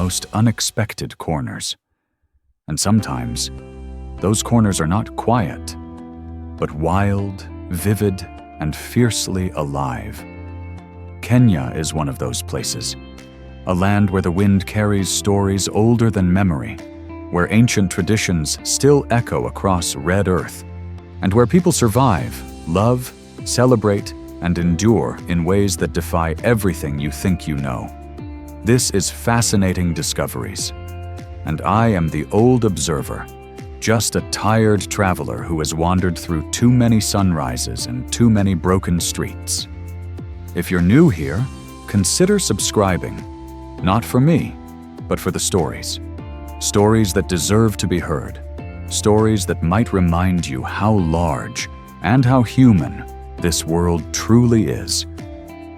most unexpected corners. And sometimes, those corners are not quiet, but wild, vivid, and fiercely alive. Kenya is one of those places, a land where the wind carries stories older than memory, where ancient traditions still echo across red earth, and where people survive, love, celebrate, and endure in ways that defy everything you think you know. This is Fascinating Discoveries, and I am the old observer, just a tired traveler who has wandered through too many sunrises and too many broken streets. If you're new here, consider subscribing, not for me, but for the stories. Stories that deserve to be heard. Stories that might remind you how large and how human this world truly is.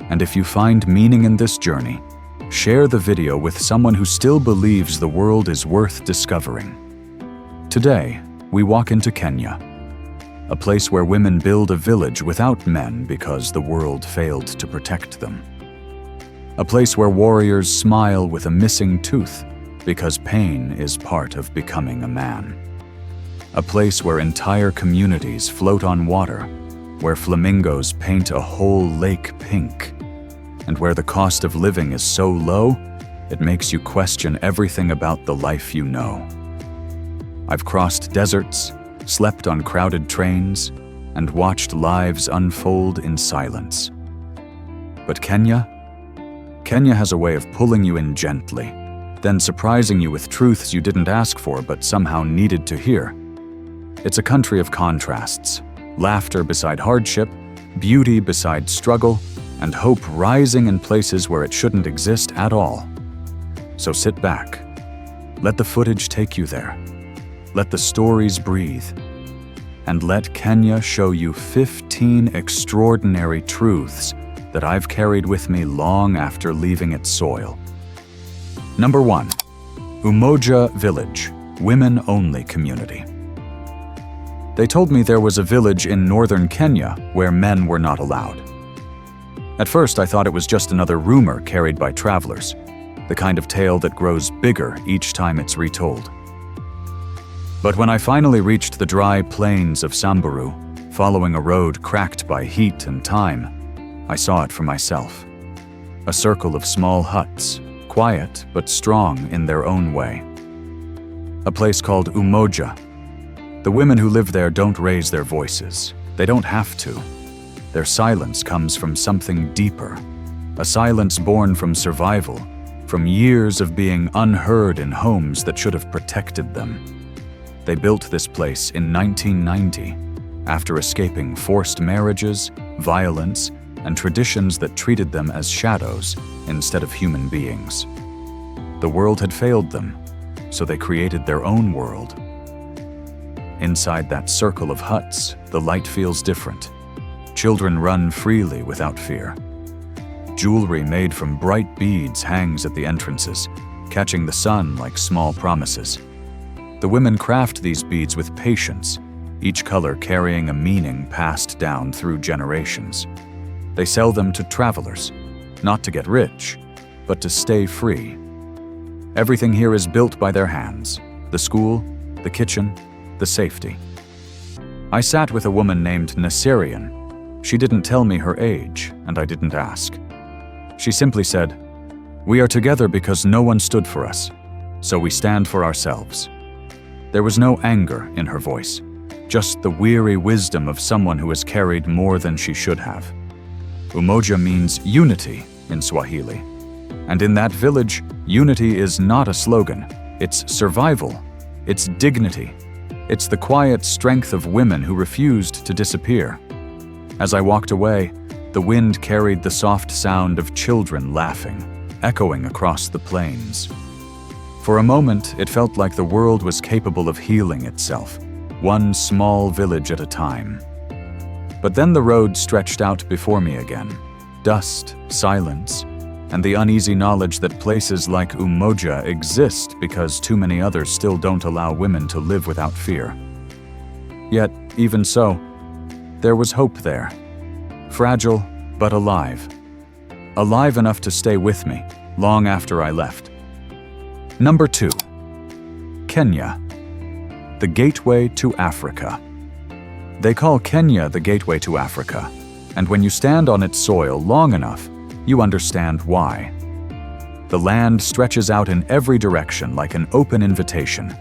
And if you find meaning in this journey, share the video with someone who still believes the world is worth discovering. Today, we walk into Kenya, a place where women build a village without men because the world failed to protect them. A place where warriors smile with a missing tooth because pain is part of becoming a man. A place where entire communities float on water, where flamingos paint a whole lake pink, and where the cost of living is so low, it makes you question everything about the life you know. I've crossed deserts, slept on crowded trains, and watched lives unfold in silence. But Kenya has a way of pulling you in gently, then surprising you with truths you didn't ask for but somehow needed to hear. It's a country of contrasts, laughter beside hardship, beauty beside struggle, and hope rising in places where it shouldn't exist at all. So sit back. Let the footage take you there. Let the stories breathe. And let Kenya show you 15 extraordinary truths that I've carried with me long after leaving its soil. Number 1. Umoja Village, women-only community. They told me there was a village in northern Kenya where men were not allowed. At first, I thought it was just another rumor carried by travelers, the kind of tale that grows bigger each time it's retold. But when I finally reached the dry plains of Samburu, following a road cracked by heat and time, I saw it for myself. A circle of small huts, quiet but strong in their own way. A place called Umoja. The women who live there don't raise their voices. They don't have to. Their silence comes from something deeper, a silence born from survival, from years of being unheard in homes that should have protected them. They built this place in 1990, after escaping forced marriages, violence, and traditions that treated them as shadows instead of human beings. The world had failed them, so they created their own world. Inside that circle of huts, the light feels different. Children run freely without fear. Jewelry made from bright beads hangs at the entrances, catching the sun like small promises. The women craft these beads with patience, each color carrying a meaning passed down through generations. They sell them to travelers, not to get rich, but to stay free. Everything here is built by their hands: the school, the kitchen, the safety. I sat with a woman named Nasirian. She didn't tell me her age, and I didn't ask. She simply said, "We are together because no one stood for us, so we stand for ourselves." There was no anger in her voice, just the weary wisdom of someone who has carried more than she should have. Umoja means unity in Swahili. And in that village, unity is not a slogan. It's survival. It's dignity. It's the quiet strength of women who refused to disappear. As I walked away, the wind carried the soft sound of children laughing, echoing across the plains. For a moment, it felt like the world was capable of healing itself, one small village at a time. But then the road stretched out before me again. Dust, silence, and the uneasy knowledge that places like Umoja exist because too many others still don't allow women to live without fear. Yet, even so, there was hope there. Fragile, but alive. Alive enough to stay with me, long after I left. Number 2. Kenya, the gateway to Africa. They call Kenya the gateway to Africa, and when you stand on its soil long enough, you understand why. The land stretches out in every direction like an open invitation.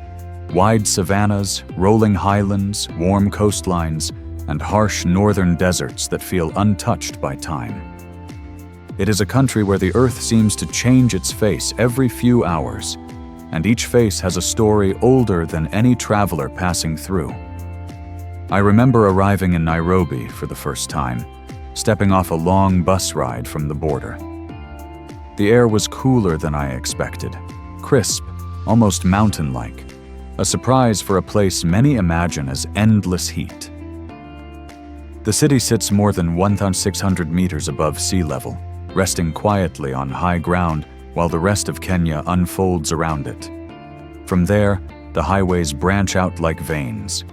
Wide savannas, rolling highlands, warm coastlines, and harsh northern deserts that feel untouched by time. It is a country where the earth seems to change its face every few hours, and each face has a story older than any traveler passing through. I remember arriving in Nairobi for the first time, stepping off a long bus ride from the border. The air was cooler than I expected, crisp, almost mountain-like, a surprise for a place many imagine as endless heat. The city sits more than 1,600 meters above sea level, resting quietly on high ground while the rest of Kenya unfolds around it. From there, the highways branch out like veins,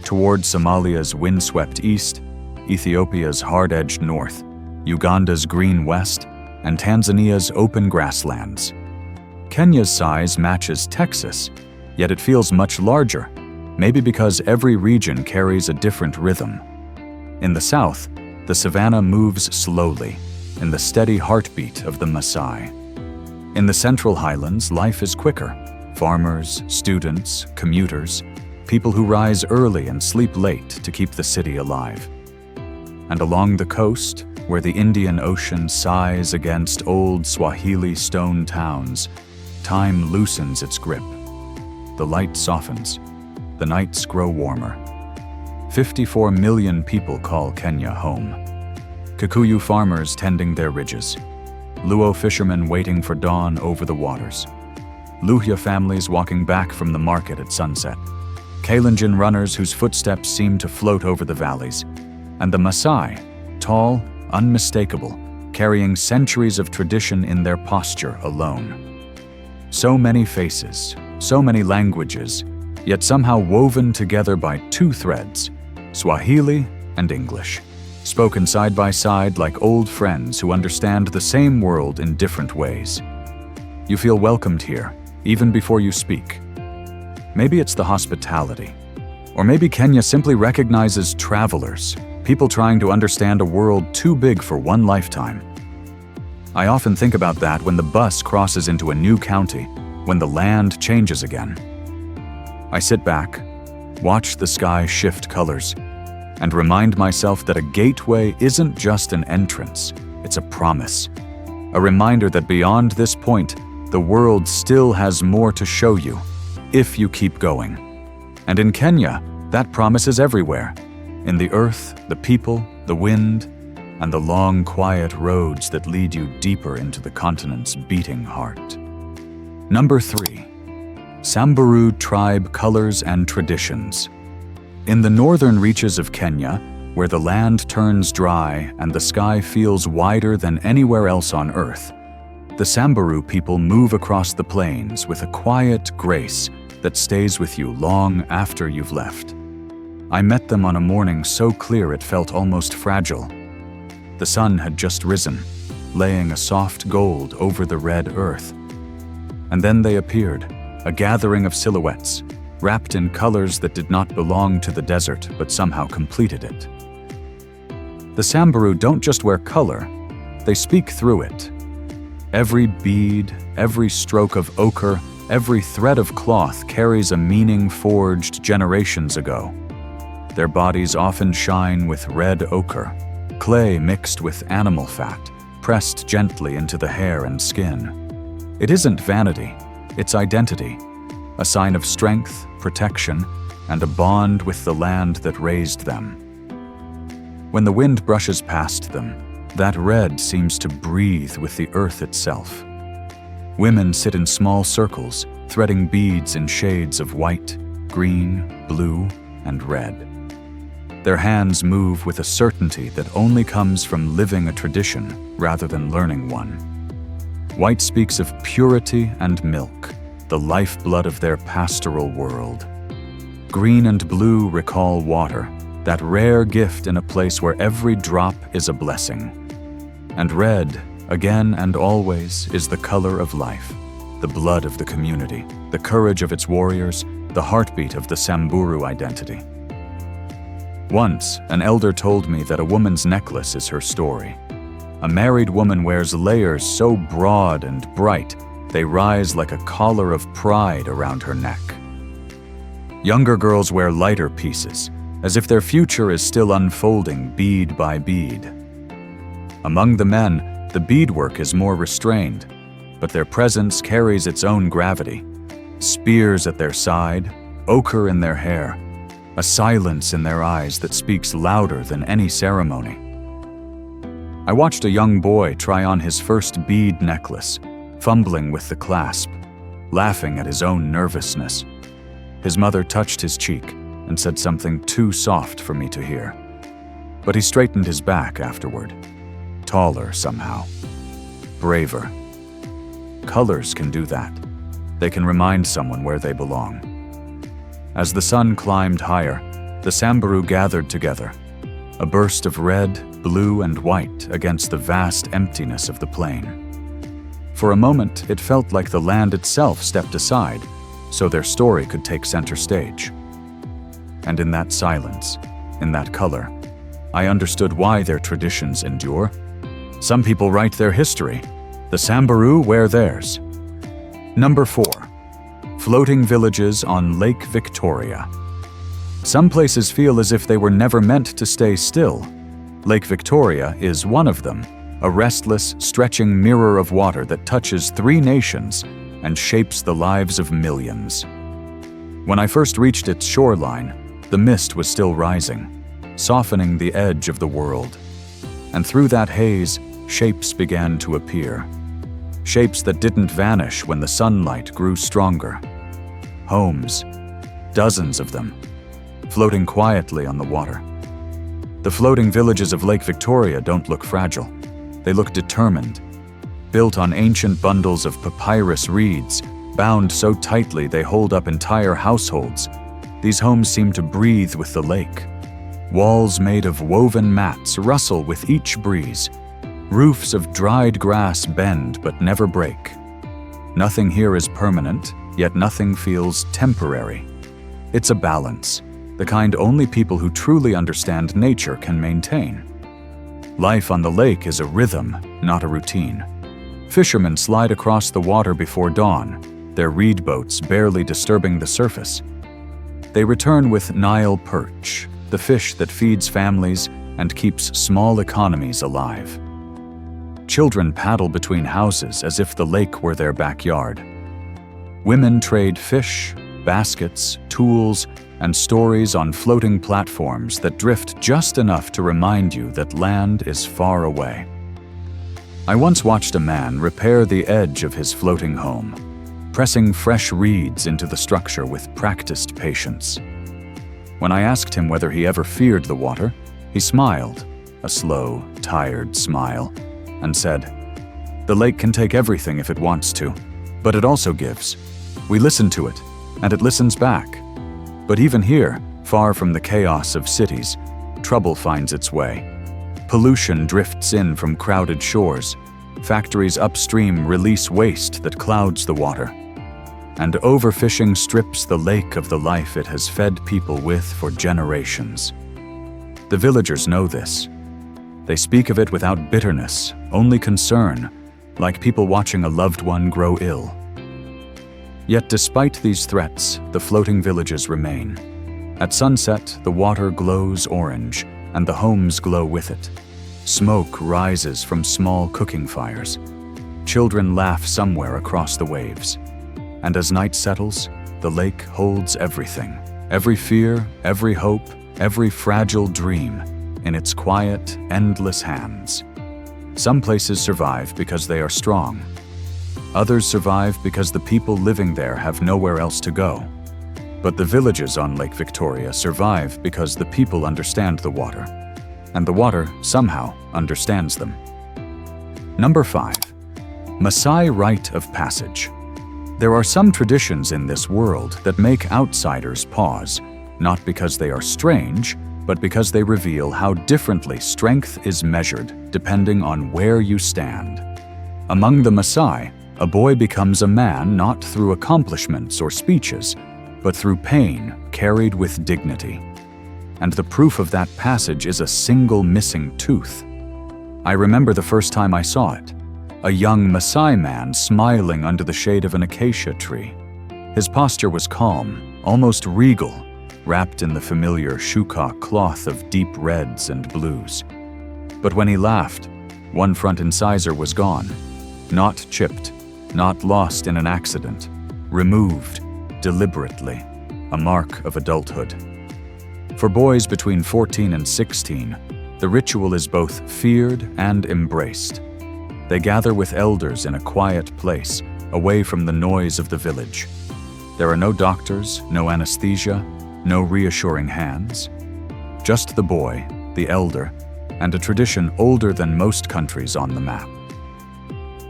toward Somalia's windswept east, Ethiopia's hard-edged north, Uganda's green west, and Tanzania's open grasslands. Kenya's size matches Texas, yet it feels much larger, maybe because every region carries a different rhythm. In the south, the savanna moves slowly, in the steady heartbeat of the Maasai. In the central highlands, life is quicker. Farmers, students, commuters, people who rise early and sleep late to keep the city alive. And along the coast, where the Indian Ocean sighs against old Swahili stone towns, time loosens its grip. The light softens. The nights grow warmer. 54 million people call Kenya home. Kikuyu farmers tending their ridges. Luo fishermen waiting for dawn over the waters. Luhya families walking back from the market at sunset. Kalenjin runners whose footsteps seem to float over the valleys. And the Maasai, tall, unmistakable, carrying centuries of tradition in their posture alone. So many faces, so many languages, yet somehow woven together by two threads, Swahili and English, spoken side by side like old friends who understand the same world in different ways. You feel welcomed here, even before you speak. Maybe it's the hospitality. Or maybe Kenya simply recognizes travelers, people trying to understand a world too big for one lifetime. I often think about that when the bus crosses into a new county, when the land changes again. I sit back, watch the sky shift colors, and remind myself that a gateway isn't just an entrance, it's a promise. A reminder that beyond this point, the world still has more to show you, if you keep going. And in Kenya, that promise is everywhere. In the earth, the people, the wind, and the long, quiet roads that lead you deeper into the continent's beating heart. Number 3. Samburu tribe colors and traditions. In the northern reaches of Kenya, where the land turns dry and the sky feels wider than anywhere else on earth, the Samburu people move across the plains with a quiet grace that stays with you long after you've left. I met them on a morning so clear it felt almost fragile. The sun had just risen, laying a soft gold over the red earth. And then they appeared, a gathering of silhouettes, wrapped in colors that did not belong to the desert but somehow completed it. The Samburu don't just wear color, they speak through it. Every bead, every stroke of ochre, every thread of cloth carries a meaning forged generations ago. Their bodies often shine with red ochre, clay mixed with animal fat, pressed gently into the hair and skin. It isn't vanity, it's identity, a sign of strength, protection, and a bond with the land that raised them. When the wind brushes past them, that red seems to breathe with the earth itself. Women sit in small circles, threading beads in shades of white, green, blue, and red. Their hands move with a certainty that only comes from living a tradition rather than learning one. White speaks of purity and milk, the lifeblood of their pastoral world. Green and blue recall water, that rare gift in a place where every drop is a blessing. And red, again and always, is the color of life, the blood of the community, the courage of its warriors, the heartbeat of the Samburu identity. Once, an elder told me that a woman's necklace is her story. A married woman wears layers so broad and bright, they rise like a collar of pride around her neck. Younger girls wear lighter pieces, as if their future is still unfolding bead by bead. Among the men, the beadwork is more restrained, but their presence carries its own gravity. Spears at their side, ochre in their hair, a silence in their eyes that speaks louder than any ceremony. I watched a young boy try on his first bead necklace, fumbling with the clasp, laughing at his own nervousness. His mother touched his cheek and said something too soft for me to hear. But he straightened his back afterward, taller somehow, braver. Colors can do that. They can remind someone where they belong. As the sun climbed higher, the Samburu gathered together, a burst of red, blue, and white against the vast emptiness of the plain. For a moment, it felt like the land itself stepped aside, so their story could take center stage. And in that silence, in that color, I understood why their traditions endure. Some people write their history. The Samburu wear theirs. Number 4. Floating villages on Lake Victoria. Some places feel as if they were never meant to stay still. Lake Victoria is one of them, a restless, stretching mirror of water that touches 3 nations and shapes the lives of millions. When I first reached its shoreline, the mist was still rising, softening the edge of the world. And through that haze, shapes began to appear. Shapes that didn't vanish when the sunlight grew stronger. Homes, dozens of them, floating quietly on the water. The floating villages of Lake Victoria don't look fragile. They look determined, built on ancient bundles of papyrus reeds, bound so tightly they hold up entire households. These homes seem to breathe with the lake. Walls made of woven mats rustle with each breeze. Roofs of dried grass bend but never break. Nothing here is permanent, yet nothing feels temporary. It's a balance, the kind only people who truly understand nature can maintain. Life on the lake is a rhythm, not a routine. Fishermen slide across the water before dawn, their reed boats barely disturbing the surface. They return with Nile perch, the fish that feeds families and keeps small economies alive. Children paddle between houses as if the lake were their backyard. Women trade fish, baskets, tools, and stories on floating platforms that drift just enough to remind you that land is far away. I once watched a man repair the edge of his floating home, pressing fresh reeds into the structure with practiced patience. When I asked him whether he ever feared the water, he smiled, a slow, tired smile, and said, "The lake can take everything if it wants to, but it also gives. We listen to it, and it listens back. But even here, far from the chaos of cities, trouble finds its way. Pollution drifts in from crowded shores. Factories upstream release waste that clouds the water. And overfishing strips the lake of the life it has fed people with for generations. The villagers know this. They speak of it without bitterness, only concern, like people watching a loved one grow ill. Yet despite these threats, the floating villages remain. At sunset, the water glows orange, and the homes glow with it. Smoke rises from small cooking fires. Children laugh somewhere across the waves. And as night settles, the lake holds everything. Every fear, every hope, every fragile dream in its quiet, endless hands. Some places survive because they are strong. Others survive because the people living there have nowhere else to go. But the villages on Lake Victoria survive because the people understand the water, and the water somehow understands them. Number 5. Maasai Rite of Passage. There are some traditions in this world that make outsiders pause, not because they are strange, but because they reveal how differently strength is measured depending on where you stand. Among the Maasai, a boy becomes a man not through accomplishments or speeches, but through pain carried with dignity. And the proof of that passage is a single missing tooth. I remember the first time I saw it, a young Maasai man smiling under the shade of an acacia tree. His posture was calm, almost regal, wrapped in the familiar shuka cloth of deep reds and blues. But when he laughed, one front incisor was gone, not chipped, not lost in an accident, removed deliberately, a mark of adulthood. For boys between 14 and 16, the ritual is both feared and embraced. They gather with elders in a quiet place, away from the noise of the village. There are no doctors, no anesthesia, no reassuring hands. Just the boy, the elder, and a tradition older than most countries on the map.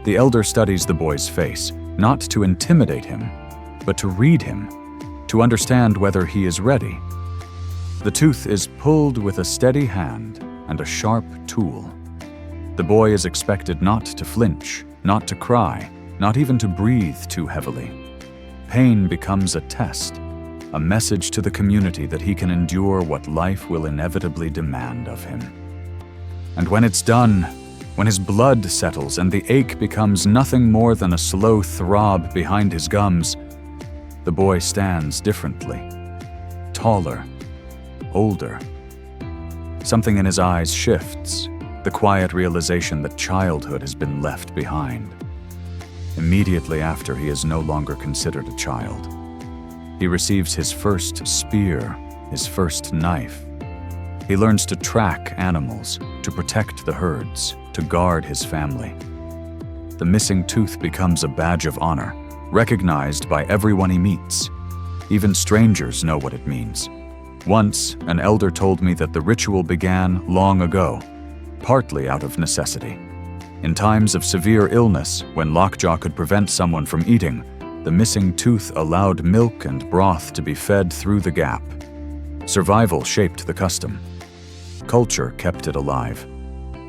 The elder studies the boy's face, not to intimidate him, but to read him, to understand whether he is ready. The tooth is pulled with a steady hand and a sharp tool. The boy is expected not to flinch, not to cry, not even to breathe too heavily. Pain becomes a test, a message to the community that he can endure what life will inevitably demand of him. And when it's done, when his blood settles and the ache becomes nothing more than a slow throb behind his gums, the boy stands differently, taller, older. Something in his eyes shifts, the quiet realization that childhood has been left behind. Immediately after, he is no longer considered a child. He receives his first spear, his first knife. He learns to track animals, to protect the herds, to guard his family. The missing tooth becomes a badge of honor, recognized by everyone he meets. Even strangers know what it means. Once, an elder told me that the ritual began long ago, partly out of necessity. In times of severe illness, when lockjaw could prevent someone from eating, the missing tooth allowed milk and broth to be fed through the gap. Survival shaped the custom. Culture kept it alive.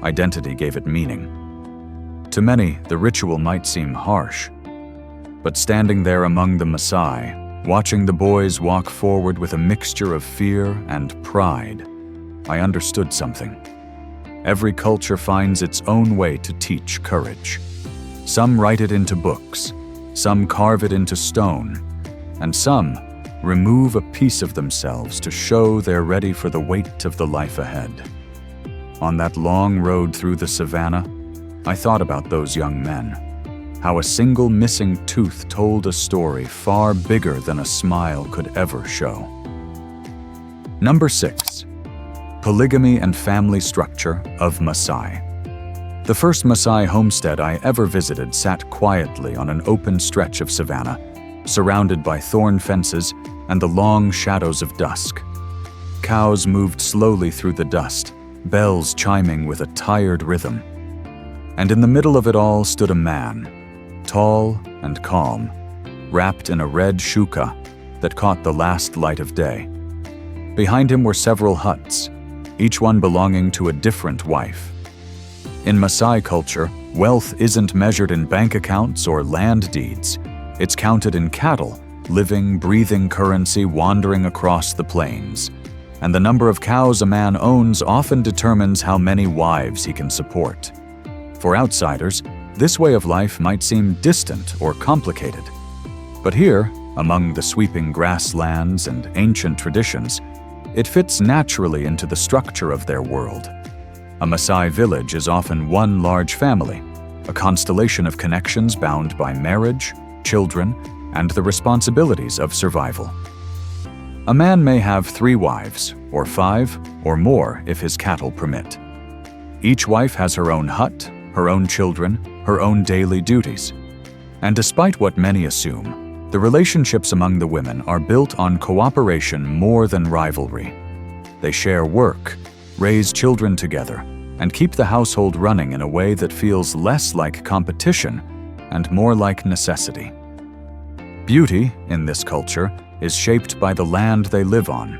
Identity gave it meaning. To many, the ritual might seem harsh, but standing there among the Maasai, watching the boys walk forward with a mixture of fear and pride, I understood something. Every culture finds its own way to teach courage. Some write it into books, some carve it into stone, and some remove a piece of themselves to show they're ready for the weight of the life ahead. On that long road through the savannah, I thought about those young men, how a single missing tooth told a story far bigger than a smile could ever show. Number 6. Polygamy and family structure of Maasai. The first Maasai homestead I ever visited sat quietly on an open stretch of savannah, surrounded by thorn fences and the long shadows of dusk. Cows moved slowly through the dust, bells chiming with a tired rhythm. And in the middle of it all stood a man, tall and calm, wrapped in a red shuka that caught the last light of day. Behind him were several huts, each one belonging to a different wife. In Maasai culture, wealth isn't measured in bank accounts or land deeds. It's counted in cattle, living, breathing currency wandering across the plains. And the number of cows a man owns often determines how many wives he can support. For outsiders, this way of life might seem distant or complicated. But here, among the sweeping grasslands and ancient traditions, it fits naturally into the structure of their world. A Maasai village is often one large family, a constellation of connections bound by marriage, children, and the responsibilities of survival. A man may have 3 wives, or 5, or more if his cattle permit. Each wife has her own hut, her own children, her own daily duties. And despite what many assume, the relationships among the women are built on cooperation more than rivalry. They share work, raise children together, and keep the household running in a way that feels less like competition and more like necessity. Beauty, in this culture, is shaped by the land they live on.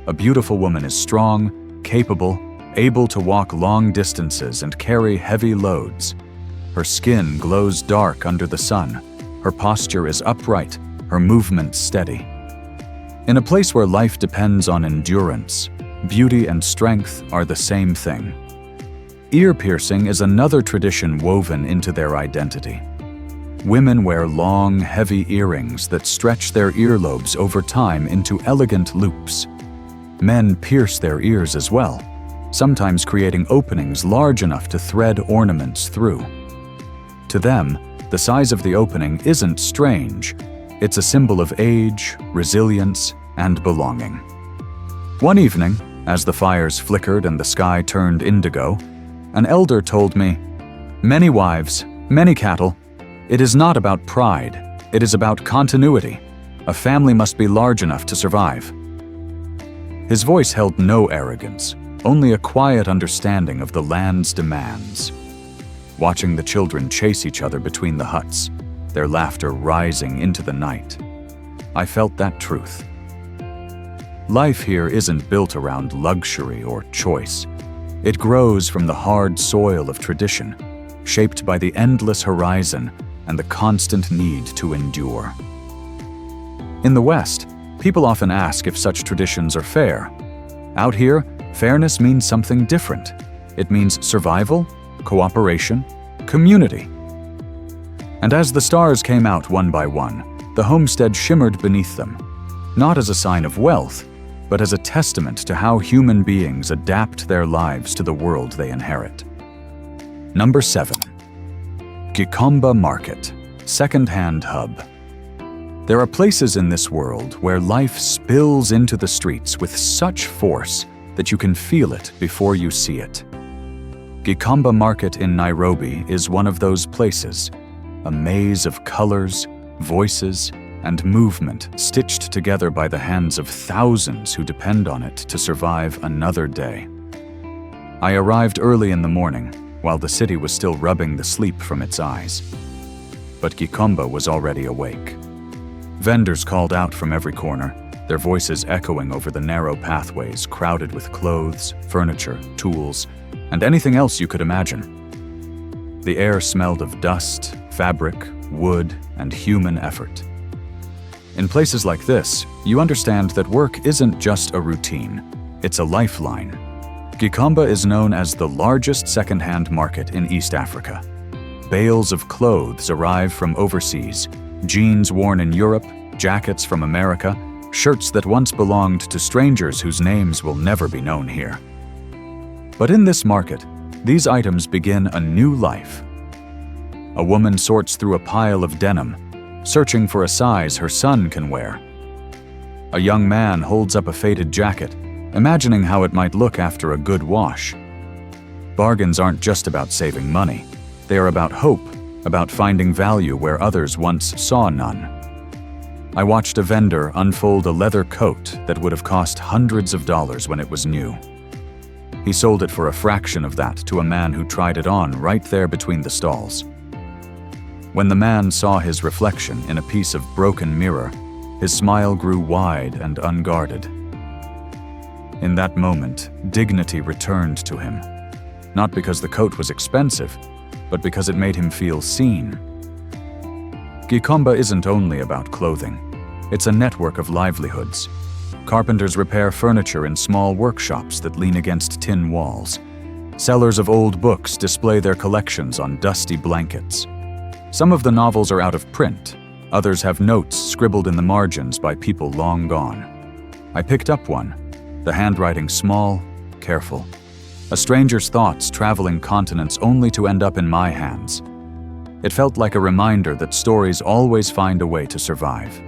A beautiful woman is strong, capable, able to walk long distances and carry heavy loads. Her skin glows dark under the sun. Her posture is upright, her movement steady. In a place where life depends on endurance, beauty and strength are the same thing. Ear piercing is another tradition woven into their identity. Women wear long, heavy earrings that stretch their earlobes over time into elegant loops. Men pierce their ears as well, sometimes creating openings large enough to thread ornaments through. To them, the size of the opening isn't strange. It's a symbol of age, resilience, and belonging. One evening, as the fires flickered and the sky turned indigo, an elder told me, "Many wives, many cattle. It is not about pride, it is about continuity. A family must be large enough to survive." His voice held no arrogance, only a quiet understanding of the land's demands. Watching the children chase each other between the huts, their laughter rising into the night, I felt that truth. Life here isn't built around luxury or choice. It grows from the hard soil of tradition, shaped by the endless horizon and the constant need to endure. In the West, people often ask if such traditions are fair. Out here, fairness means something different. It means survival, cooperation, community. And as the stars came out one by one, the homestead shimmered beneath them, not as a sign of wealth, but as a testament to how human beings adapt their lives to the world they inherit. Number 7. Gikomba Market, second-hand hub. There are places in this world where life spills into the streets with such force that you can feel it before you see it. Gikomba Market in Nairobi is one of those places, a maze of colors, voices, and movement stitched together by the hands of thousands who depend on it to survive another day. I arrived early in the morning, while the city was still rubbing the sleep from its eyes. But Gikomba was already awake. Vendors called out from every corner, their voices echoing over the narrow pathways crowded with clothes, furniture, tools, and anything else you could imagine. The air smelled of dust, fabric, wood, and human effort. In places like this, you understand that work isn't just a routine, it's a lifeline. Gikomba is known as the largest second-hand market in East Africa. Bales of clothes arrive from overseas, jeans worn in Europe, jackets from America, shirts that once belonged to strangers whose names will never be known here. But in this market, these items begin a new life. A woman sorts through a pile of denim, searching for a size her son can wear. A young man holds up a faded jacket, imagining how it might look after a good wash. Bargains aren't just about saving money. They are about hope, about finding value where others once saw none. I watched a vendor unfold a leather coat that would have cost hundreds of dollars when it was new. He sold it for a fraction of that to a man who tried it on right there between the stalls. When the man saw his reflection in a piece of broken mirror, his smile grew wide and unguarded. In that moment, dignity returned to him, not because the coat was expensive, but because it made him feel seen. Gikomba isn't only about clothing. It's a network of livelihoods. Carpenters repair furniture in small workshops that lean against tin walls. Sellers of old books display their collections on dusty blankets. Some of the novels are out of print. Others have notes scribbled in the margins by people long gone. I picked up one, the handwriting small, careful. A stranger's thoughts traveling continents only to end up in my hands. It felt like a reminder that stories always find a way to survive.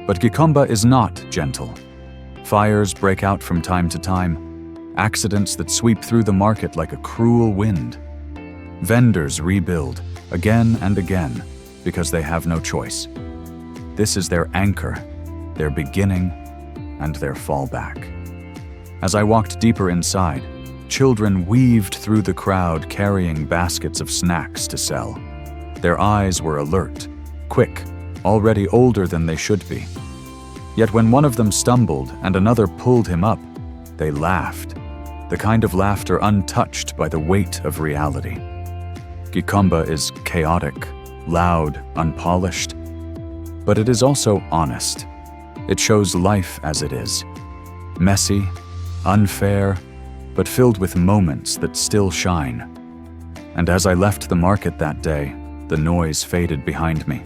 But Gikomba is not gentle. Fires break out from time to time, accidents that sweep through the market like a cruel wind. Vendors rebuild again and again because they have no choice. This is their anchor, their beginning, and their fallback. As I walked deeper inside, children weaved through the crowd carrying baskets of snacks to sell. Their eyes were alert, quick, already older than they should be. Yet when one of them stumbled and another pulled him up, they laughed, the kind of laughter untouched by the weight of reality. Gikomba is chaotic, loud, unpolished, but it is also honest. It shows life as it is. Messy, unfair, but filled with moments that still shine. And as I left the market that day, the noise faded behind me.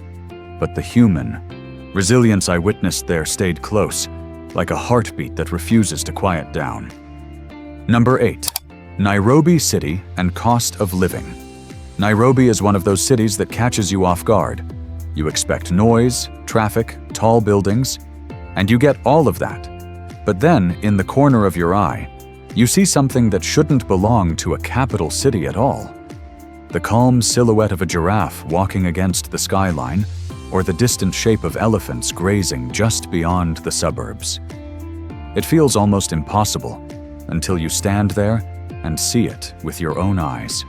But the human resilience I witnessed there stayed close, like a heartbeat that refuses to quiet down. Number 8. Nairobi City and cost of living. Nairobi is one of those cities that catches you off guard. You expect noise, traffic, tall buildings, and you get all of that. But then, in the corner of your eye, you see something that shouldn't belong to a capital city at all. The calm silhouette of a giraffe walking against the skyline, or the distant shape of elephants grazing just beyond the suburbs. It feels almost impossible until you stand there and see it with your own eyes.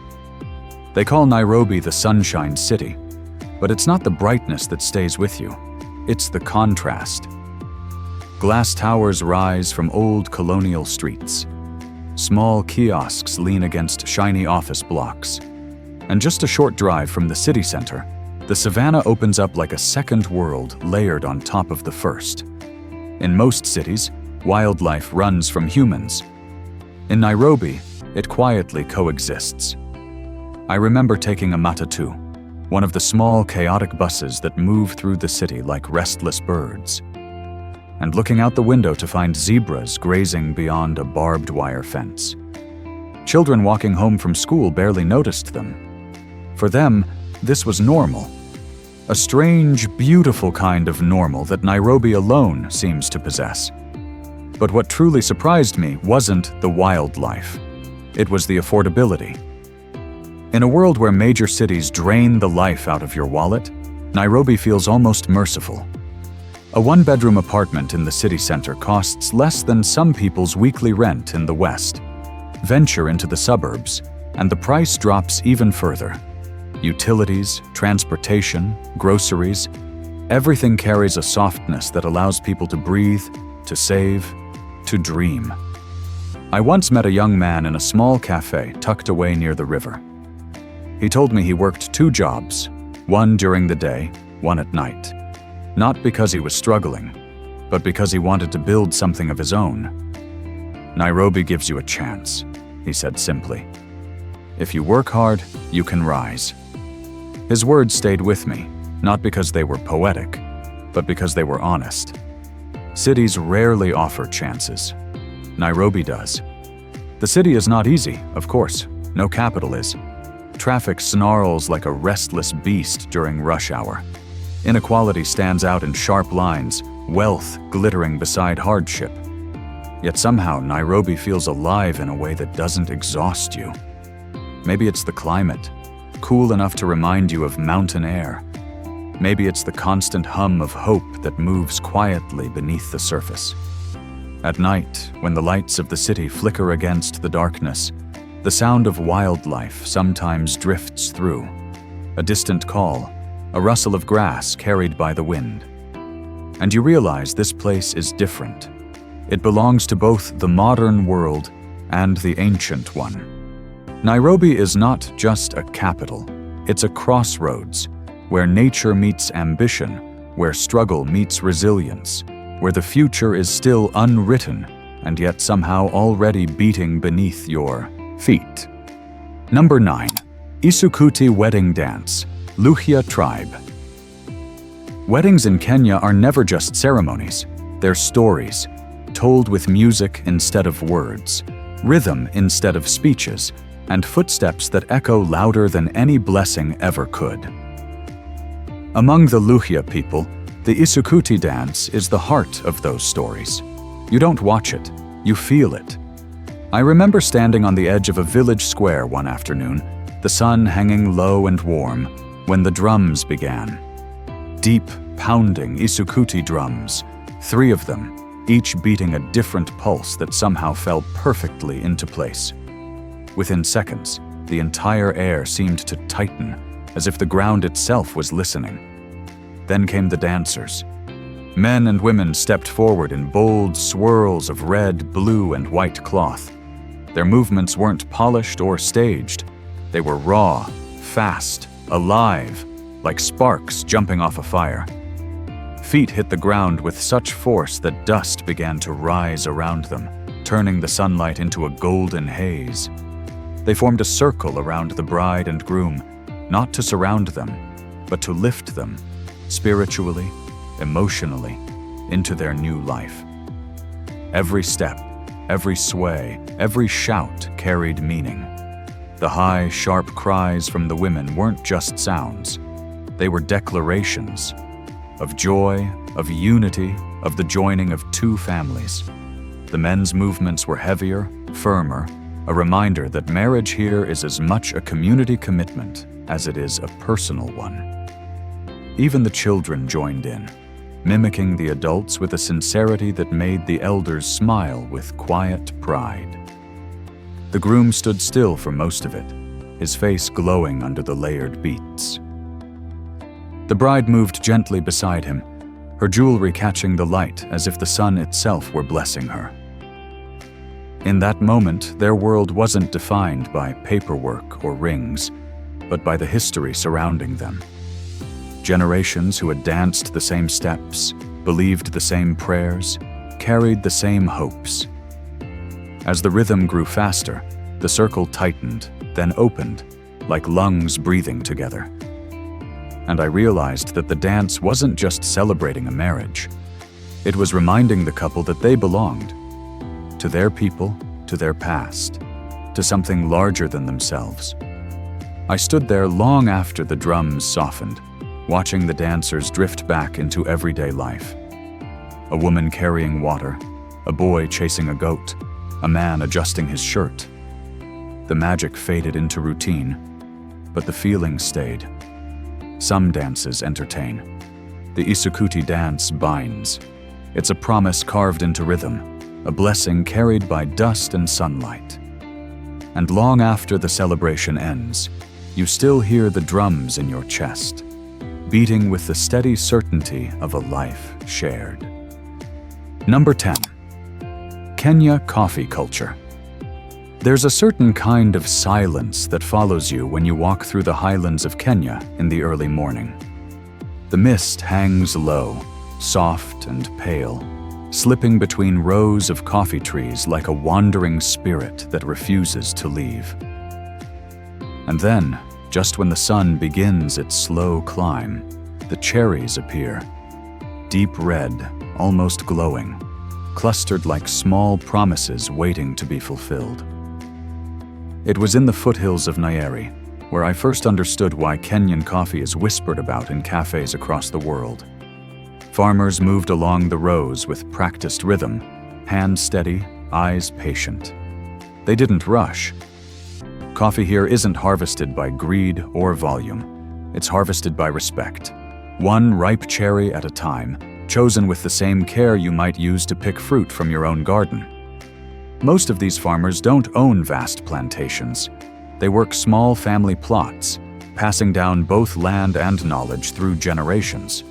They call Nairobi the Sunshine City, but it's not the brightness that stays with you, it's the contrast. Glass towers rise from old colonial streets. Small kiosks lean against shiny office blocks. And just a short drive from the city center, the savannah opens up like a second world layered on top of the first. In most cities, wildlife runs from humans. In Nairobi, it quietly coexists. I remember taking a matatu, one of the small, chaotic buses that move through the city like restless birds, and looking out the window to find zebras grazing beyond a barbed wire fence. Children walking home from school barely noticed them. For them, this was normal. A strange, beautiful kind of normal that Nairobi alone seems to possess. But what truly surprised me wasn't the wildlife. It was the affordability. In a world where major cities drain the life out of your wallet, Nairobi feels almost merciful. A one-bedroom apartment in the city center costs less than some people's weekly rent in the West. Venture into the suburbs, and the price drops even further. Utilities, transportation, groceries, everything carries a softness that allows people to breathe, to save, to dream. I once met a young man in a small cafe tucked away near the river. He told me he worked 2 jobs, one during the day, one at night. Not because he was struggling, but because he wanted to build something of his own. Nairobi gives you a chance, he said simply. If you work hard, you can rise. His words stayed with me, not because they were poetic, but because they were honest. Cities rarely offer chances. Nairobi does. The city is not easy, of course. No capital is. Traffic snarls like a restless beast during rush hour. Inequality stands out in sharp lines, wealth glittering beside hardship. Yet somehow Nairobi feels alive in a way that doesn't exhaust you. Maybe it's the climate, cool enough to remind you of mountain air. Maybe it's the constant hum of hope that moves quietly beneath the surface. At night, when the lights of the city flicker against the darkness, the sound of wildlife sometimes drifts through. A distant call, a rustle of grass carried by the wind. And you realize this place is different. It belongs to both the modern world and the ancient one. Nairobi is not just a capital, it's a crossroads, where nature meets ambition, where struggle meets resilience, where the future is still unwritten and yet somehow already beating beneath your feet. Number 9. Isukuti Wedding Dance, Luhya Tribe. Weddings in Kenya are never just ceremonies, they're stories, told with music instead of words, rhythm instead of speeches, and footsteps that echo louder than any blessing ever could. Among the Luhya people, the Isukuti dance is the heart of those stories. You don't watch it, you feel it. I remember standing on the edge of a village square one afternoon, the sun hanging low and warm, when the drums began. Deep, pounding Isukuti drums, 3 of them, each beating a different pulse that somehow fell perfectly into place. Within seconds, the entire air seemed to tighten, as if the ground itself was listening. Then came the dancers. Men and women stepped forward in bold swirls of red, blue, and white cloth. Their movements weren't polished or staged. They were raw, fast, alive, like sparks jumping off a fire. Feet hit the ground with such force that dust began to rise around them, turning the sunlight into a golden haze. They formed a circle around the bride and groom, not to surround them, but to lift them, spiritually, emotionally, into their new life. Every step, every sway, every shout carried meaning. The high, sharp cries from the women weren't just sounds. They were declarations of joy, of unity, of the joining of two families. The men's movements were heavier, firmer, a reminder that marriage here is as much a community commitment as it is a personal one. Even the children joined in, mimicking the adults with a sincerity that made the elders smile with quiet pride. The groom stood still for most of it, his face glowing under the layered beads. The bride moved gently beside him, her jewelry catching the light as if the sun itself were blessing her. In that moment, their world wasn't defined by paperwork or rings, but by the history surrounding them. Generations who had danced the same steps, believed the same prayers, carried the same hopes. As the rhythm grew faster, the circle tightened, then opened, like lungs breathing together. And I realized that the dance wasn't just celebrating a marriage. It was reminding the couple that they belonged to their people, to their past, to something larger than themselves. I stood there long after the drums softened, watching the dancers drift back into everyday life. A woman carrying water, a boy chasing a goat, a man adjusting his shirt. The magic faded into routine, but the feeling stayed. Some dances entertain. The Isukuti dance binds. It's a promise carved into rhythm, a blessing carried by dust and sunlight. And long after the celebration ends, you still hear the drums in your chest, beating with the steady certainty of a life shared. Number 10. Kenya coffee culture. There's a certain kind of silence that follows you when you walk through the highlands of Kenya in the early morning. The mist hangs low, soft and pale, slipping between rows of coffee trees like a wandering spirit that refuses to leave. And then, just when the sun begins its slow climb, the cherries appear, deep red, almost glowing, clustered like small promises waiting to be fulfilled. It was in the foothills of Nyeri, where I first understood why Kenyan coffee is whispered about in cafes across the world. Farmers moved along the rows with practiced rhythm, hands steady, eyes patient. They didn't rush. Coffee here isn't harvested by greed or volume. It's harvested by respect. One ripe cherry at a time, chosen with the same care you might use to pick fruit from your own garden. Most of these farmers don't own vast plantations. They work small family plots, passing down both land and knowledge through generations.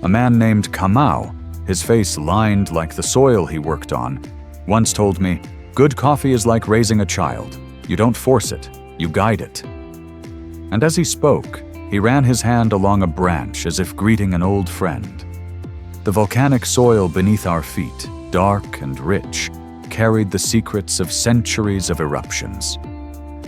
A man named Kamau, his face lined like the soil he worked on, once told me, "Good coffee is like raising a child. You don't force it, you guide it." And as he spoke, he ran his hand along a branch as if greeting an old friend. The volcanic soil beneath our feet, dark and rich, carried the secrets of centuries of eruptions.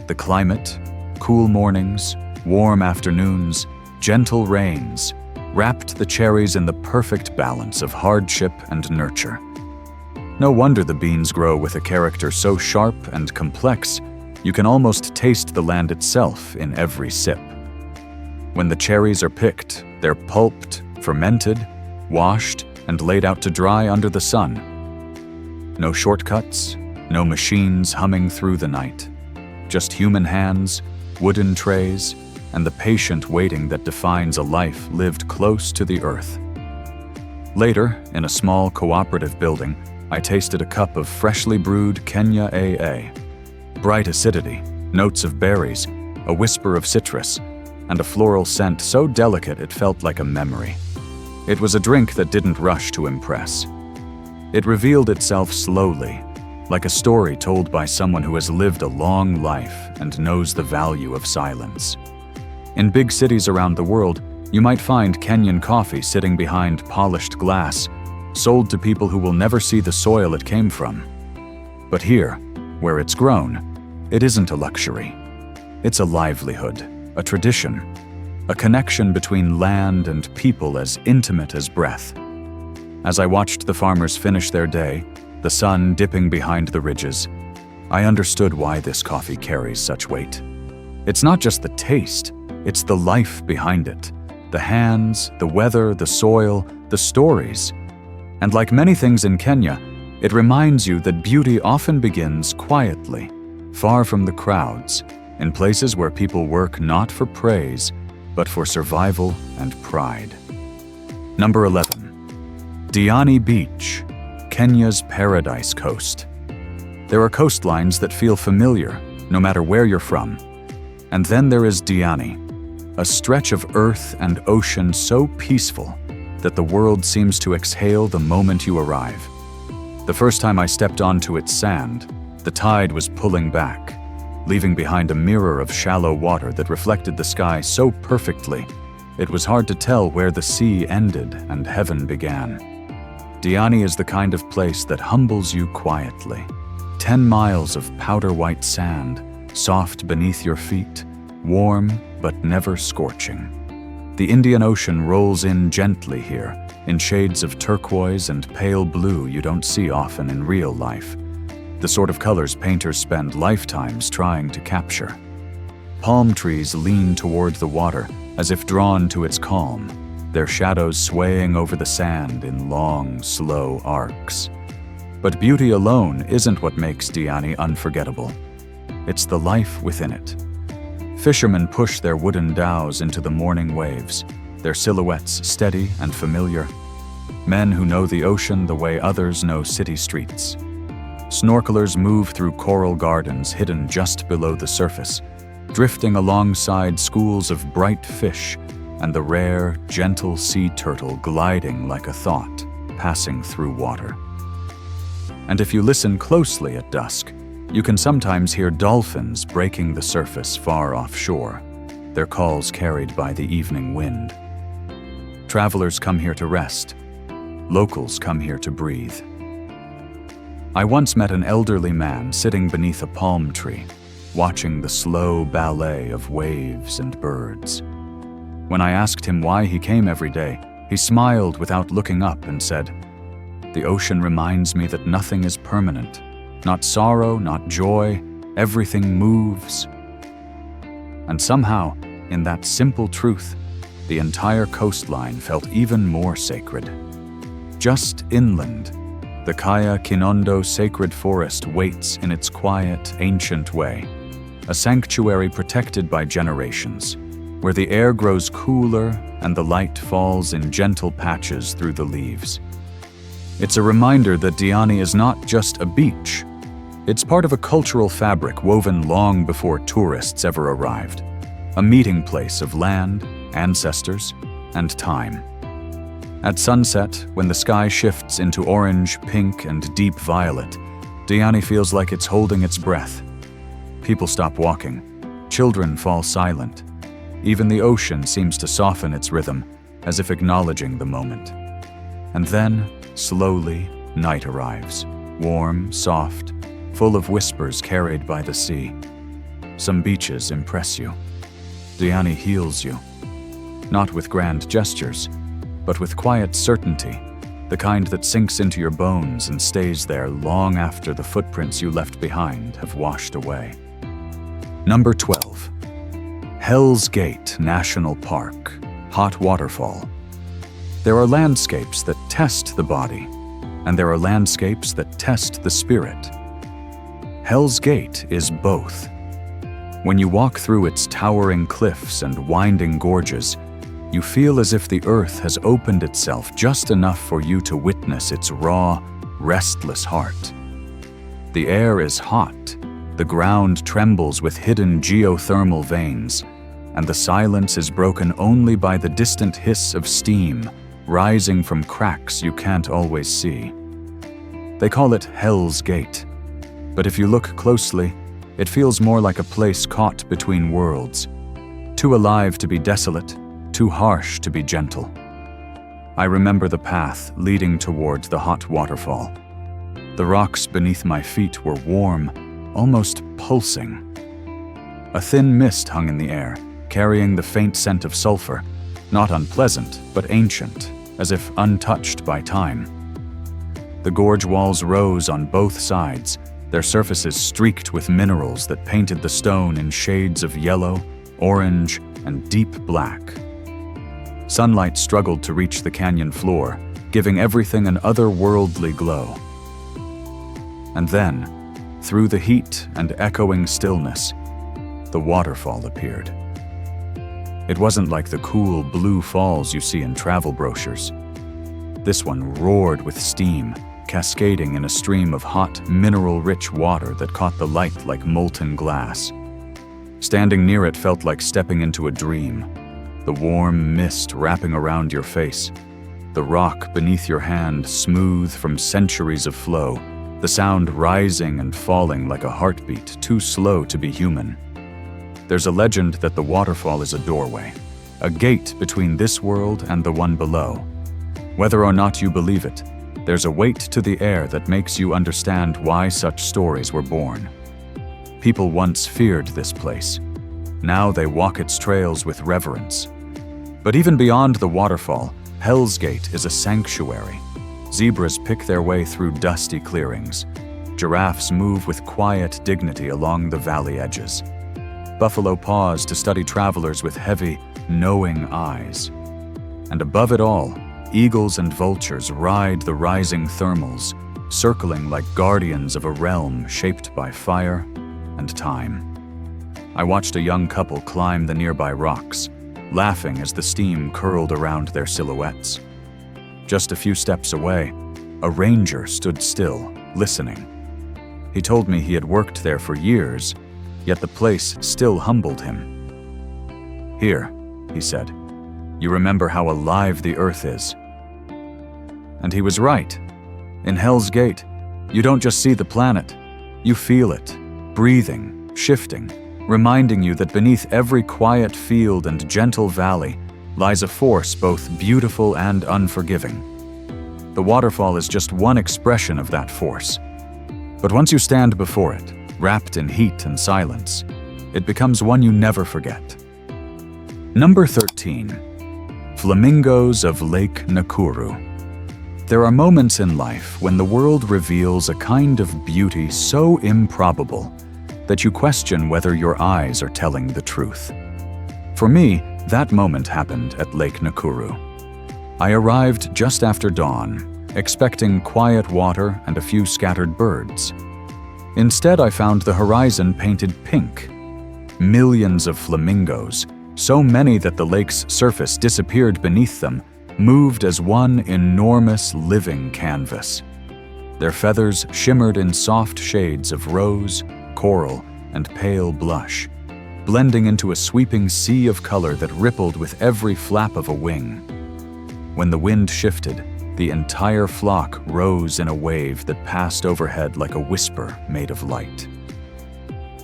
The climate, cool mornings, warm afternoons, gentle rains, wrapped the cherries in the perfect balance of hardship and nurture. No wonder the beans grow with a character so sharp and complex, you can almost taste the land itself in every sip. When the cherries are picked, they're pulped, fermented, washed, and laid out to dry under the sun. No shortcuts, no machines humming through the night. Just human hands, wooden trays, and the patient waiting that defines a life lived close to the earth. Later, in a small cooperative building, I tasted a cup of freshly brewed Kenya AA. Bright acidity, notes of berries, a whisper of citrus, and a floral scent so delicate it felt like a memory. It was a drink that didn't rush to impress. It revealed itself slowly, like a story told by someone who has lived a long life and knows the value of silence. In big cities around the world, you might find Kenyan coffee sitting behind polished glass, sold to people who will never see the soil it came from. But here, where it's grown, it isn't a luxury. It's a livelihood, a tradition, a connection between land and people as intimate as breath. As I watched the farmers finish their day, the sun dipping behind the ridges, I understood why this coffee carries such weight. It's not just the taste, it's the life behind it. The hands, the weather, the soil, the stories. And like many things in Kenya, it reminds you that beauty often begins quietly, far from the crowds, in places where people work not for praise, but for survival and pride. Number 11. Diani Beach, Kenya's Paradise Coast. There are coastlines that feel familiar, no matter where you're from. And then there is Diani, a stretch of earth and ocean so peaceful that the world seems to exhale the moment you arrive. The first time I stepped onto its sand, the tide was pulling back, leaving behind a mirror of shallow water that reflected the sky so perfectly, it was hard to tell where the sea ended and heaven began. Diani is the kind of place that humbles you quietly. 10 miles of powder-white sand, soft beneath your feet, warm but never scorching. The Indian Ocean rolls in gently here, in shades of turquoise and pale blue you don't see often in real life, the sort of colors painters spend lifetimes trying to capture. Palm trees lean toward the water as if drawn to its calm, their shadows swaying over the sand in long, slow arcs. But beauty alone isn't what makes Diani unforgettable. It's the life within it. Fishermen push their wooden dhows into the morning waves, their silhouettes steady and familiar. Men who know the ocean the way others know city streets. Snorkelers move through coral gardens hidden just below the surface, drifting alongside schools of bright fish and the rare, gentle sea turtle gliding like a thought, passing through water. And if you listen closely at dusk, you can sometimes hear dolphins breaking the surface far offshore, their calls carried by the evening wind. Travelers come here to rest. Locals come here to breathe. I once met an elderly man sitting beneath a palm tree, watching the slow ballet of waves and birds. When I asked him why he came every day, he smiled without looking up and said, "The ocean reminds me that nothing is permanent. Not sorrow, not joy, everything moves." And somehow, in that simple truth, the entire coastline felt even more sacred. Just inland, the Kaya Kinondo Sacred Forest waits in its quiet, ancient way, a sanctuary protected by generations, where the air grows cooler and the light falls in gentle patches through the leaves. It's a reminder that Diani is not just a beach. It's part of a cultural fabric woven long before tourists ever arrived, a meeting place of land, ancestors, and time. At sunset, when the sky shifts into orange, pink, and deep violet, Diani feels like it's holding its breath. People stop walking. Children fall silent. Even the ocean seems to soften its rhythm, as if acknowledging the moment. And then, slowly, night arrives, warm, soft, full of whispers carried by the sea. Some beaches impress you. Diani heals you. Not with grand gestures, but with quiet certainty, the kind that sinks into your bones and stays there long after the footprints you left behind have washed away. Number 12. Hell's Gate National Park, Hot Waterfall. There are landscapes that test the body, and there are landscapes that test the spirit. Hell's Gate is both. When you walk through its towering cliffs and winding gorges, you feel as if the earth has opened itself just enough for you to witness its raw, restless heart. The air is hot, the ground trembles with hidden geothermal veins, and the silence is broken only by the distant hiss of steam rising from cracks you can't always see. They call it Hell's Gate, but if you look closely, it feels more like a place caught between worlds. too alive to be desolate, too harsh to be gentle. I remember the path leading toward the hot waterfall. The rocks beneath my feet were warm, almost pulsing. A thin mist hung in the air, carrying the faint scent of sulfur, not unpleasant, but ancient, as if untouched by time. The gorge walls rose on both sides, their surfaces streaked with minerals that painted the stone in shades of yellow, orange, and deep black. Sunlight struggled to reach the canyon floor, giving everything an otherworldly glow. And then, through the heat and echoing stillness, the waterfall appeared. It wasn't like the cool blue falls you see in travel brochures. This one roared with steam, cascading in a stream of hot, mineral-rich water that caught the light like molten glass. Standing near it felt like stepping into a dream, the warm mist wrapping around your face, the rock beneath your hand smooth from centuries of flow, the sound rising and falling like a heartbeat too slow to be human. There's a legend that the waterfall is a doorway, a gate between this world and the one below. Whether or not you believe it, there's a weight to the air that makes you understand why such stories were born. People once feared this place. Now they walk its trails with reverence. But even beyond the waterfall, Hell's Gate is a sanctuary. Zebras pick their way through dusty clearings. Giraffes move with quiet dignity along the valley edges. Buffalo pause to study travelers with heavy, knowing eyes. And above it all, eagles and vultures ride the rising thermals, circling like guardians of a realm shaped by fire and time. I watched a young couple climb the nearby rocks, laughing as the steam curled around their silhouettes. Just a few steps away, a ranger stood still, listening. He told me he had worked there for years, yet the place still humbled him. "Here," he said, "you remember how alive the earth is." And he was right. In Hell's Gate, you don't just see the planet, you feel it, breathing, shifting, reminding you that beneath every quiet field and gentle valley lies a force both beautiful and unforgiving. The waterfall is just one expression of that force. But once you stand before it, wrapped in heat and silence, it becomes one you never forget. Number 13. Flamingos of Lake Nakuru. There are moments in life when the world reveals a kind of beauty so improbable that you question whether your eyes are telling the truth. For me, that moment happened at Lake Nakuru. I arrived just after dawn, expecting quiet water and a few scattered birds. Instead, I found the horizon painted pink. Millions of flamingos, so many that the lake's surface disappeared beneath them, moved as one enormous living canvas. Their feathers shimmered in soft shades of rose, coral, and pale blush, blending into a sweeping sea of color that rippled with every flap of a wing. When the wind shifted, the entire flock rose in a wave that passed overhead like a whisper made of light.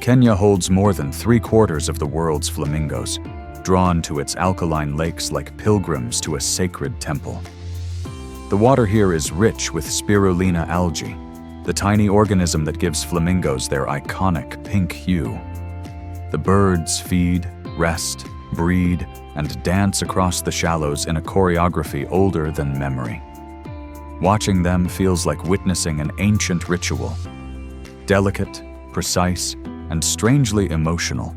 Kenya holds more than 3/4 of the world's flamingos, drawn to its alkaline lakes like pilgrims to a sacred temple. The water here is rich with spirulina algae, the tiny organism that gives flamingos their iconic pink hue. The birds feed, rest, breed, and dance across the shallows in a choreography older than memory. Watching them feels like witnessing an ancient ritual, delicate, precise, and strangely emotional.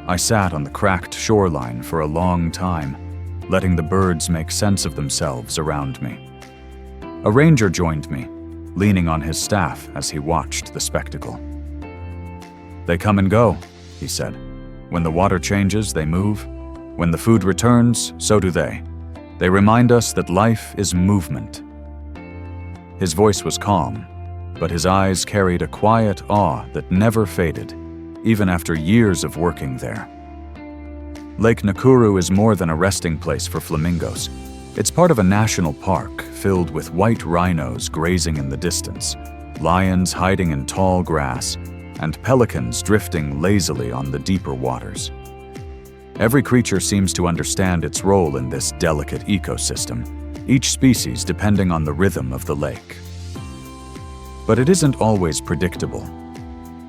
I sat on the cracked shoreline for a long time, letting the birds make sense of themselves around me. A ranger joined me, leaning on his staff as he watched the spectacle. "They come and go," he said. "When the water changes, they move. When the food returns, so do they. They remind us that life is movement." His voice was calm, but his eyes carried a quiet awe that never faded, even after years of working there. Lake Nakuru is more than a resting place for flamingos. It's part of a national park filled with white rhinos grazing in the distance, lions hiding in tall grass, and pelicans drifting lazily on the deeper waters. Every creature seems to understand its role in this delicate ecosystem, each species depending on the rhythm of the lake. But it isn't always predictable.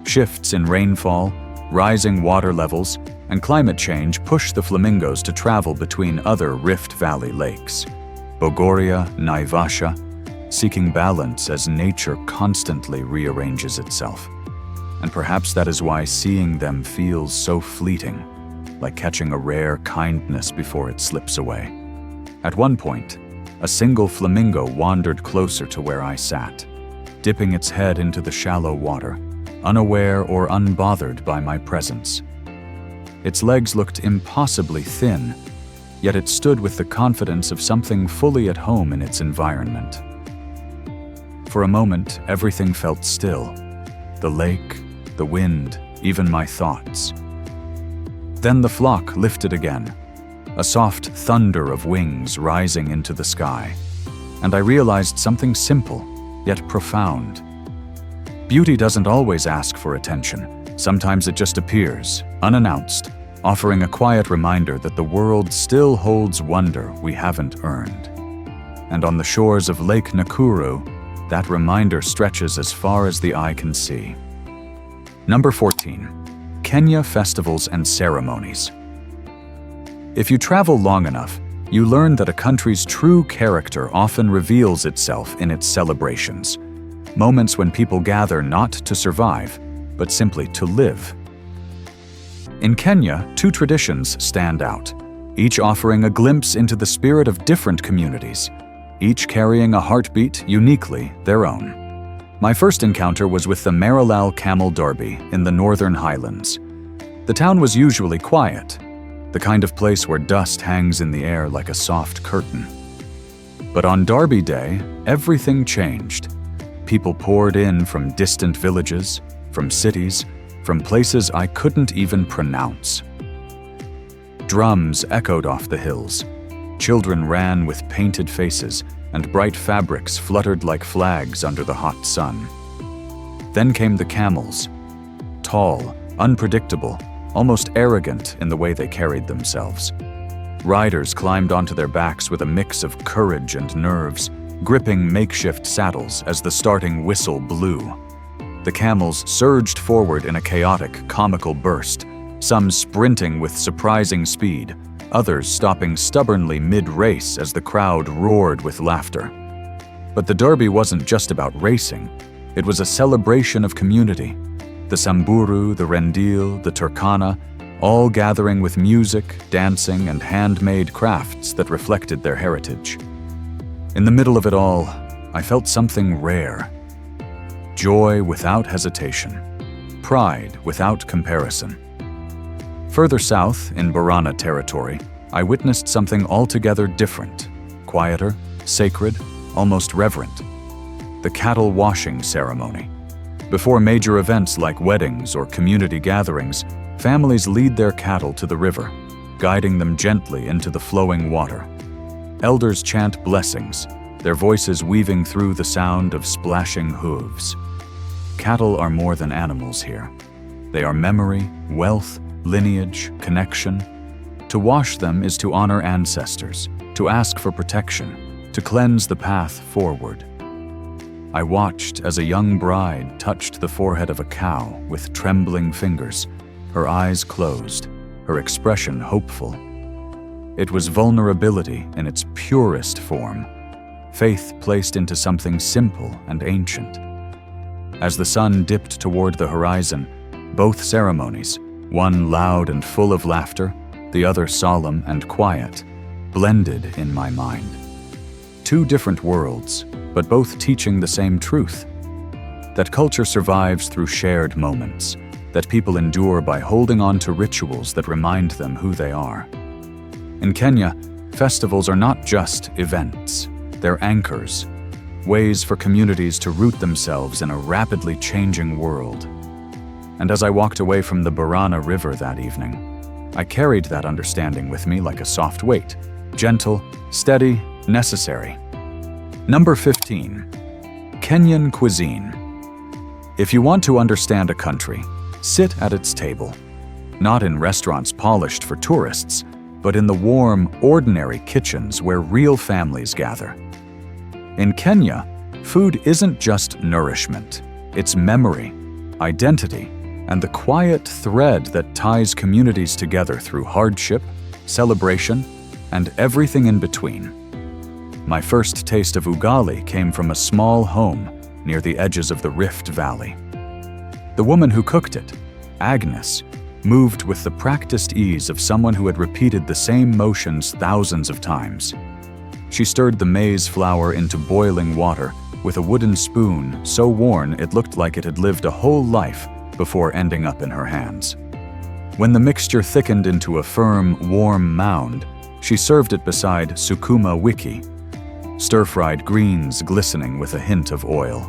Shifts in rainfall, rising water levels, and climate change push the flamingos to travel between other Rift Valley lakes, Bogoria, Naivasha, seeking balance as nature constantly rearranges itself. And perhaps that is why seeing them feels so fleeting, like catching a rare kindness before it slips away. At one point, a single flamingo wandered closer to where I sat, dipping its head into the shallow water, unaware or unbothered by my presence. Its legs looked impossibly thin, yet it stood with the confidence of something fully at home in its environment. For a moment, everything felt still. The lake, the wind, even my thoughts. Then the flock lifted again, a soft thunder of wings rising into the sky, and I realized something simple, yet profound. Beauty doesn't always ask for attention. Sometimes it just appears, unannounced, offering a quiet reminder that the world still holds wonder we haven't earned. And on the shores of Lake Nakuru, that reminder stretches as far as the eye can see. Number 14. Kenya festivals and ceremonies. If you travel long enough, you learn that a country's true character often reveals itself in its celebrations. Moments when people gather not to survive, but simply to live. In Kenya, two traditions stand out, each offering a glimpse into the spirit of different communities, each carrying a heartbeat uniquely their own. My first encounter was with the Marilal Camel Derby in the Northern Highlands. The town was usually quiet, the kind of place where dust hangs in the air like a soft curtain. But on Derby Day, everything changed. People poured in from distant villages, from cities, from places I couldn't even pronounce. Drums echoed off the hills. Children ran with painted faces, and bright fabrics fluttered like flags under the hot sun. Then came the camels, tall, unpredictable, almost arrogant in the way they carried themselves. Riders climbed onto their backs with a mix of courage and nerves, gripping makeshift saddles as the starting whistle blew. The camels surged forward in a chaotic, comical burst, some sprinting with surprising speed, others stopping stubbornly mid-race as the crowd roared with laughter. But the Derby wasn't just about racing. It was a celebration of community. The Samburu, the Rendille, the Turkana, all gathering with music, dancing, and handmade crafts that reflected their heritage. In the middle of it all, I felt something rare. Joy without hesitation. Pride without comparison. Further south, in Borana territory, I witnessed something altogether different, quieter, sacred, almost reverent. The cattle washing ceremony. Before major events like weddings or community gatherings, families lead their cattle to the river, guiding them gently into the flowing water. Elders chant blessings, their voices weaving through the sound of splashing hooves. Cattle are more than animals here. They are memory, wealth, lineage, connection. To wash them is to honor ancestors, to ask for protection, to cleanse the path forward. I watched as a young bride touched the forehead of a cow with trembling fingers, her eyes closed, her expression hopeful. It was vulnerability in its purest form, faith placed into something simple and ancient. As the sun dipped toward the horizon, both ceremonies, one loud and full of laughter, the other solemn and quiet, blended in my mind. Two different worlds, but both teaching the same truth. That culture survives through shared moments, that people endure by holding on to rituals that remind them who they are. In Kenya, festivals are not just events, they're anchors, ways for communities to root themselves in a rapidly changing world. And as I walked away from the Borana River that evening, I carried that understanding with me like a soft weight, gentle, steady, necessary. Number 15. Kenyan cuisine. If you want to understand a country, sit at its table. not in restaurants polished for tourists, but in the warm, ordinary kitchens where real families gather. In Kenya, food isn't just nourishment, it's memory, identity, and the quiet thread that ties communities together through hardship, celebration, and everything in between. My first taste of ugali came from a small home near the edges of the Rift Valley. The woman who cooked it, Agnes, moved with the practiced ease of someone who had repeated the same motions thousands of times. She stirred the maize flour into boiling water with a wooden spoon so worn it looked like it had lived a whole life before ending up in her hands. When the mixture thickened into a firm, warm mound, she served it beside sukuma wiki, stir-fried greens glistening with a hint of oil.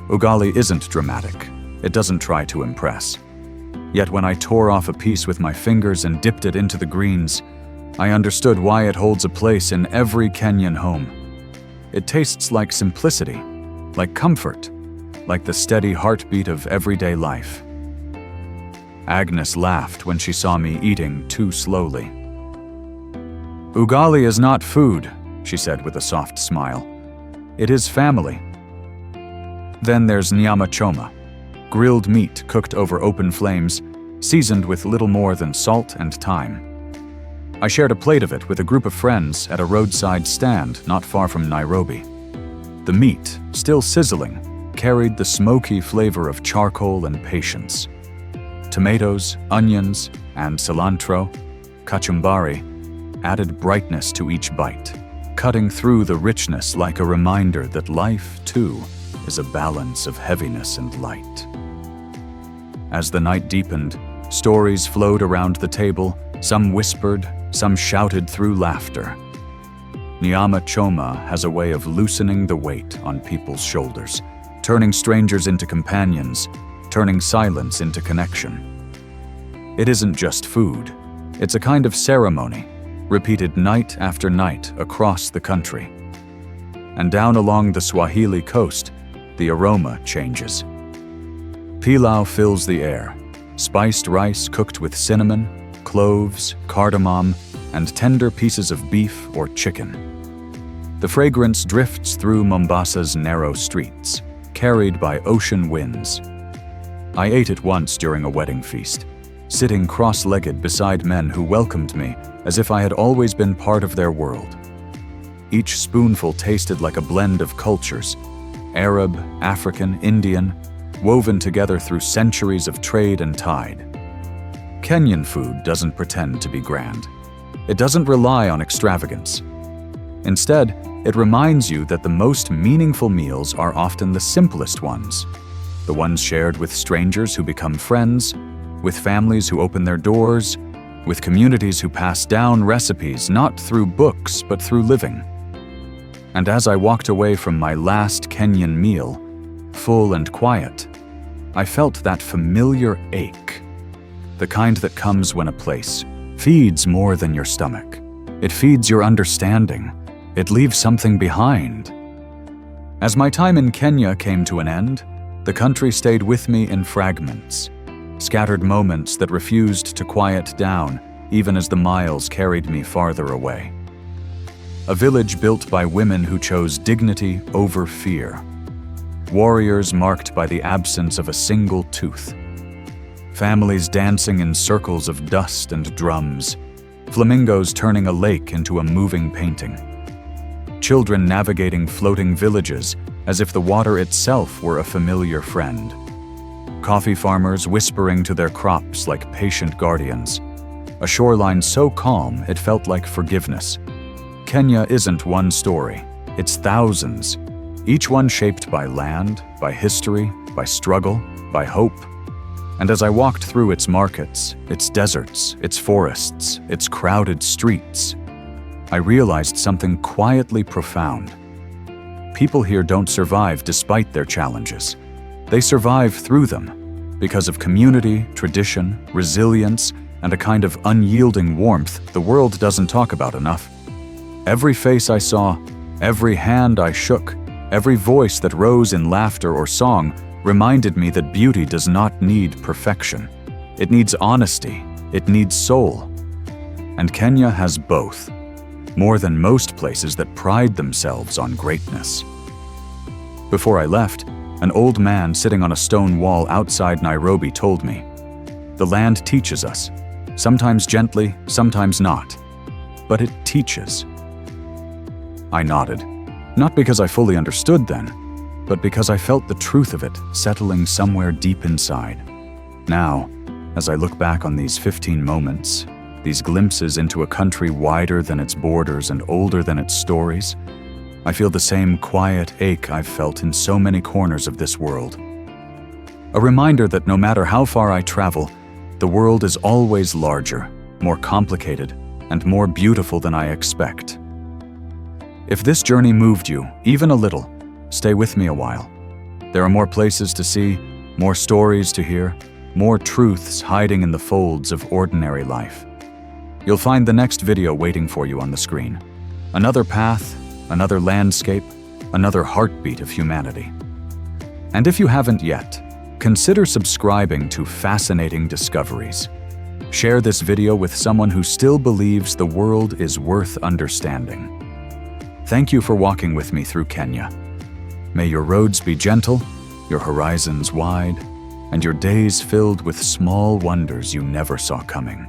Ugali isn't dramatic. It doesn't try to impress. Yet when I tore off a piece with my fingers and dipped it into the greens, I understood why it holds a place in every Kenyan home. It tastes like simplicity, like comfort, like the steady heartbeat of everyday life. Agnes laughed when she saw me eating too slowly. "Ugali is not food," she said with a soft smile. "It is family." Then there's nyama choma, grilled meat cooked over open flames, seasoned with little more than salt and thyme. I shared a plate of it with a group of friends at a roadside stand not far from Nairobi. The meat, still sizzling, carried the smoky flavor of charcoal and patience. Tomatoes, onions, and cilantro, kachumbari, added brightness to each bite, cutting through the richness like a reminder that life, too, is a balance of heaviness and light. As the night deepened, stories flowed around the table, some whispered, some shouted through laughter. Nyama choma has a way of loosening the weight on people's shoulders, turning strangers into companions, turning silence into connection. It isn't just food. It's a kind of ceremony, repeated night after night across the country. And down along the Swahili coast, the aroma changes. Pilau fills the air, spiced rice cooked with cinnamon, cloves, cardamom, and tender pieces of beef or chicken. The fragrance drifts through Mombasa's narrow streets, carried by ocean winds. I ate it once during a wedding feast, sitting cross-legged beside men who welcomed me as if I had always been part of their world. Each spoonful tasted like a blend of cultures, Arab, African, Indian, woven together through centuries of trade and tide. Kenyan food doesn't pretend to be grand. It doesn't rely on extravagance. Instead, it reminds you that the most meaningful meals are often the simplest ones, the ones shared with strangers who become friends, with families who open their doors, with communities who pass down recipes not through books but through living. And as I walked away from my last Kenyan meal, full and quiet, I felt that familiar ache, the kind that comes when a place feeds more than your stomach. It feeds your understanding. It leaves something behind. As my time in Kenya came to an end, the country stayed with me in fragments, scattered moments that refused to quiet down even as the miles carried me farther away. A village built by women who chose dignity over fear. Warriors marked by the absence of a single tooth. Families dancing in circles of dust and drums. Flamingos turning a lake into a moving painting. Children navigating floating villages as if the water itself were a familiar friend. Coffee farmers whispering to their crops like patient guardians. A shoreline so calm it felt like forgiveness. Kenya isn't one story, it's thousands, each one shaped by land, by history, by struggle, by hope. And as I walked through its markets, its deserts, its forests, its crowded streets, I realized something quietly profound. People here don't survive despite their challenges. They survive through them, because of community, tradition, resilience, and a kind of unyielding warmth the world doesn't talk about enough. Every face I saw, every hand I shook, every voice that rose in laughter or song reminded me that beauty does not need perfection. It needs honesty, it needs soul. And Kenya has both, more than most places that pride themselves on greatness. Before I left, an old man sitting on a stone wall outside Nairobi told me, "The land teaches us, sometimes gently, sometimes not, but it teaches." I nodded, not because I fully understood then, but because I felt the truth of it settling somewhere deep inside. Now, as I look back on these 15 moments, these glimpses into a country wider than its borders and older than its stories, I feel the same quiet ache I've felt in so many corners of this world. A reminder that no matter how far I travel, the world is always larger, more complicated, and more beautiful than I expect. If this journey moved you, even a little, stay with me a while. There are more places to see, more stories to hear, more truths hiding in the folds of ordinary life. You'll find the next video waiting for you on the screen. Another path, another landscape, another heartbeat of humanity. And if you haven't yet, consider subscribing to Fascinating Discoveries. Share this video with someone who still believes the world is worth understanding. Thank you for walking with me through Kenya. May your roads be gentle, your horizons wide, and your days filled with small wonders you never saw coming.